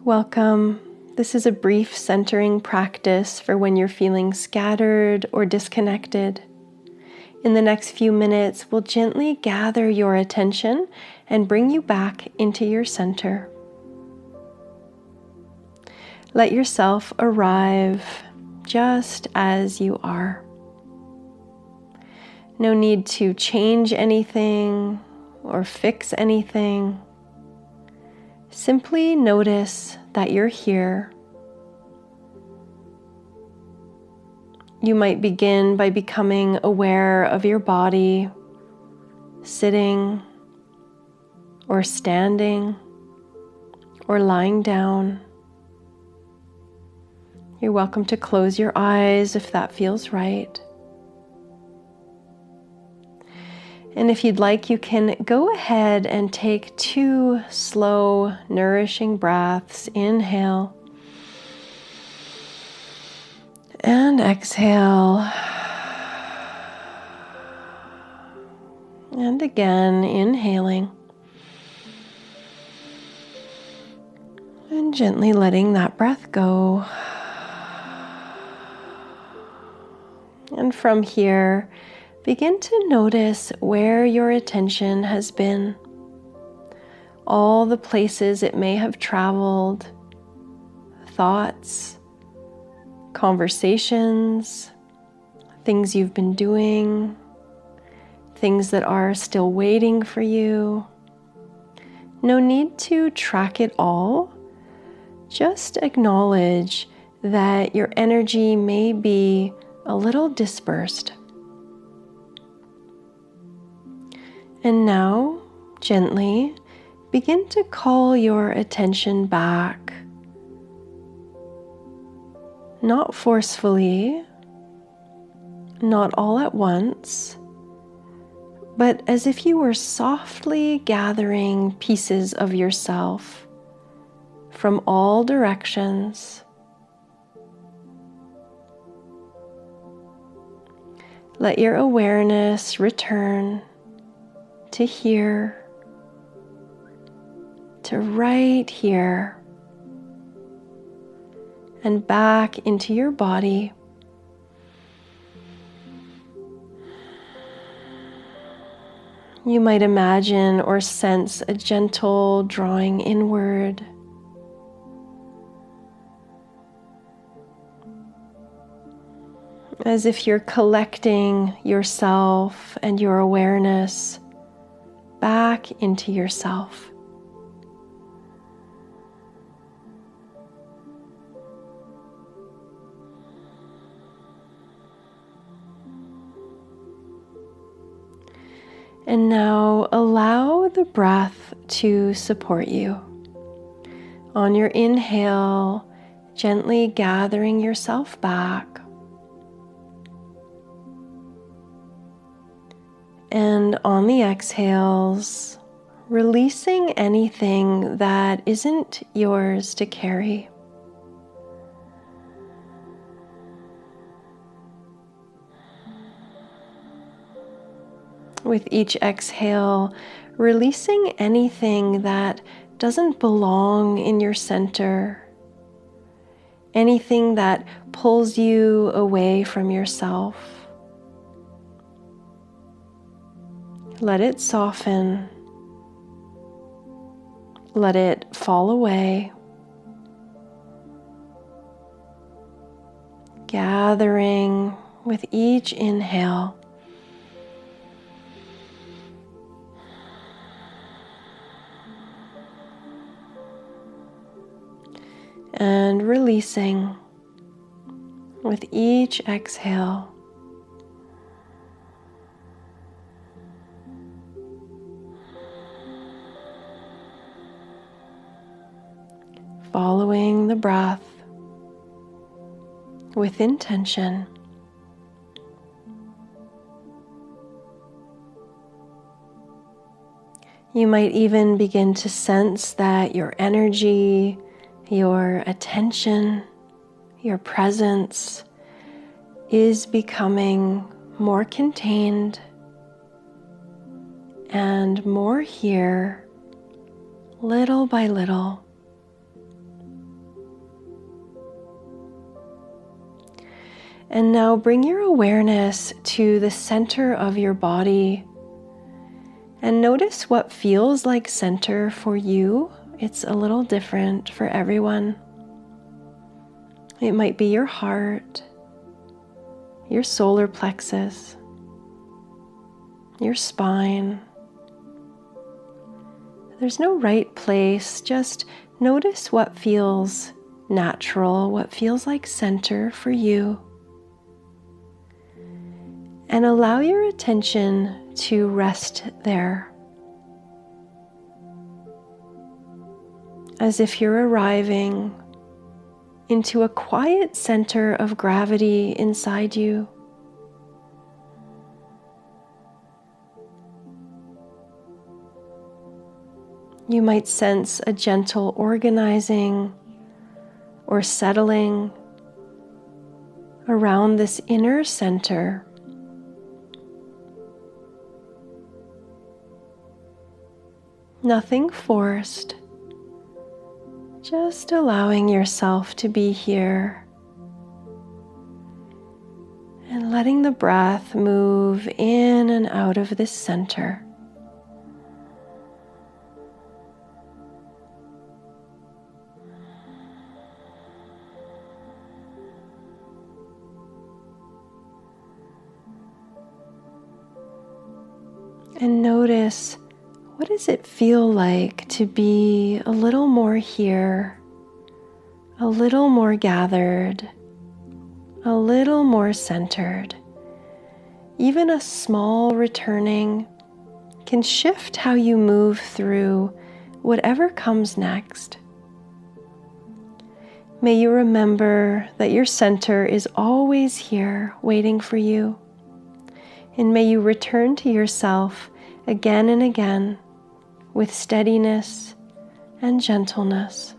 Welcome. This is a brief centering practice for when you're feeling scattered or disconnected. In the next few minutes, we'll gently gather your attention and bring you back into your center. Let yourself arrive just as you are. No need to change anything or fix anything. Simply notice that you're here. You might begin by becoming aware of your body, sitting or standing or lying down. You're welcome to close your eyes if that feels right. And if you'd like, you can go ahead and take 2 slow, nourishing breaths. Inhale and exhale. And again, inhaling and gently letting that breath go. And from here, begin to notice where your attention has been, all the places it may have traveled, thoughts, conversations, things you've been doing, things that are still waiting for you. No need to track it all. Just acknowledge that your energy may be a little dispersed. And now, gently, begin to call your attention back. Not forcefully, not all at once, but as if you were softly gathering pieces of yourself from all directions. Let your awareness return to here, to right here, and back into your body. You might imagine or sense a gentle drawing inward. As if you're collecting yourself and your awareness back into yourself. And now allow the breath to support you. On your inhale, gently gathering yourself back. And on the exhales, releasing anything that isn't yours to carry. With each exhale, releasing anything that doesn't belong in your center, anything that pulls you away from yourself. Let it soften. Let it fall away. Gathering with each inhale. And releasing with each exhale. Following the breath with intention. You might even begin to sense that your energy, your attention, your presence is becoming more contained and more here, little by little. And now bring your awareness to the center of your body and notice what feels like center for you. It's a little different for everyone. It might be your heart, your solar plexus, your spine. There's no right place, just notice what feels natural, what feels like center for you. And allow your attention to rest there, as if you're arriving into a quiet center of gravity inside you. You might sense a gentle organizing or settling around this inner center. Nothing forced, just allowing yourself to be here and letting the breath move in and out of this center. And notice, what does it feel like to be a little more here, a little more gathered, a little more centered? Even a small returning can shift how you move through whatever comes next. May you remember that your center is always here waiting for you. And may you return to yourself again and again with steadiness and gentleness.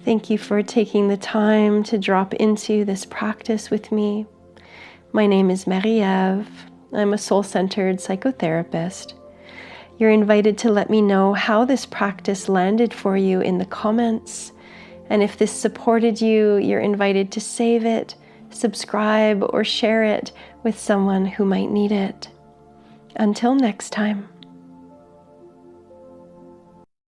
Thank you for taking the time to drop into this practice with me. My name is Marie-Ève. I'm a soul-centered psychotherapist. You're invited to let me know how this practice landed for you in the comments. And if this supported you, you're invited to save it, subscribe, or share it with someone who might need it. Until next time.